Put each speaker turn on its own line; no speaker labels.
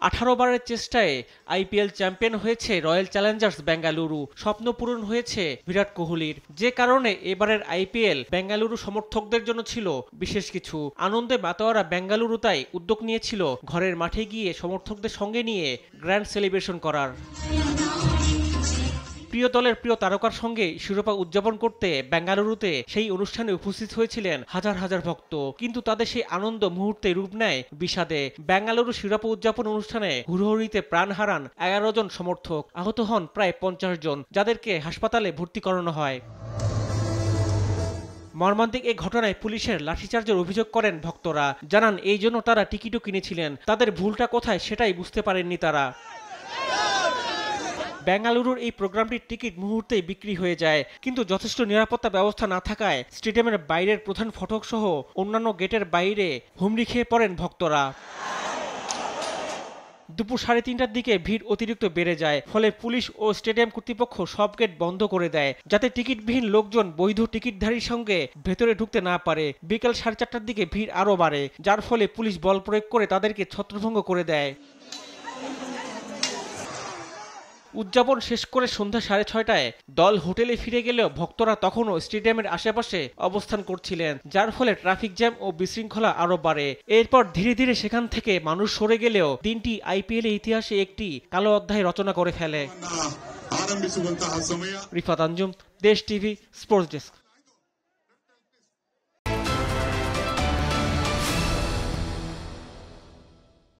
18 বারের চেষ্টায় IPL champion হয়েছে রয়্যাল চ্যালেঞ্জার্স বেঙ্গালুরু। স্বপ্ন পূরণ হয়েছে বিরাট কোহলির। যে কারণে এবারের আইপিএল বেঙ্গালুরু সমর্থকদের জন্য ছিল বিশেষ কিছু। আনন্দে মাতোয়ারা বেঙ্গালুরু তাই উদ্যোগ নিয়েছিল ঘরের মাঠে গিয়ে সমর্থকদের সঙ্গে নিয়ে গ্র্যান্ড সেলিব্রেশন করার। প্রিয় দলের প্রিয় তারকার সঙ্গে শিরোপা উদযাপন করতে বেঙ্গালুরুতে সেই অনুষ্ঠানে উপস্থিত হয়েছিলেন হাজার হাজার ভক্ত। কিন্তু তাদের সেই আনন্দ মুহূর্তে রূপ নেয় বিষাদে। বেঙ্গালুরু শিরোপা উদযাপন অনুষ্ঠানে হুড়োহুড়িতে প্রাণ হারান 11 জন সমর্থক, আহত হন প্রায় 50 জন, যাদেরকে হাসপাতালে ভর্তি করানো হয়। মর্মান্তিক এই ঘটনায় পুলিশের লাঠিচার্জের অভিযোগ করেন ভক্তরা। জানান এই জন্য তারা টিকিটও কিনেছিলেন। তাদের ভুলটা কোথায় সেটাই বুঝতে পারেননি তারা। বেঙ্গালুরুর এই প্রোগ্রামটির টিকিট মুহূর্তেই বিক্রি হয়ে যায়, কিন্তু যথেষ্ট নিরাপত্তা ব্যবস্থা না থাকায় স্টেডিয়ামের বাইরের প্রধান ফটক সহ অন্যান্য গেটের বাইরে হুমড়ি খেয়ে পড়েন ভক্তরা। দুপুর 3:30টার দিকে ভিড় অতিরিক্ত বেড়ে যায়, ফলে পুলিশ ও স্টেডিয়াম কর্তৃপক্ষ সব গেট বন্ধ করে দেয়, যাতে টিকিটবিহীন লোকজন বৈধ টিকিটধারীর সঙ্গে ভেতরে ঢুকতে না পারে। বিকেল 4:30টার দিকে ভিড় আরও বাড়ে, যার ফলে পুলিশ বল প্রয়োগ করে তাদেরকে ছত্রভঙ্গ করে দেয়। উদযাপন শেষ করে সন্ধ্যা 6:30টায় দল হোটেলে ফিরে গেলেও ভক্তরা তখনও স্টেডিয়ামের আশেপাশে অবস্থান করছিলেন, যার ফলে ট্রাফিক জ্যাম ও বিশৃঙ্খলা আরও বাড়ে। এরপর ধীরে ধীরে সেখান থেকে মানুষ সরে গেলেও দিনটি আইপিএল ইতিহাসে একটি কালো অধ্যায় রচনা করে ফেলে। রিফাত আঞ্জুম, দেশ টিভি, স্পোর্টস ডেস্ক।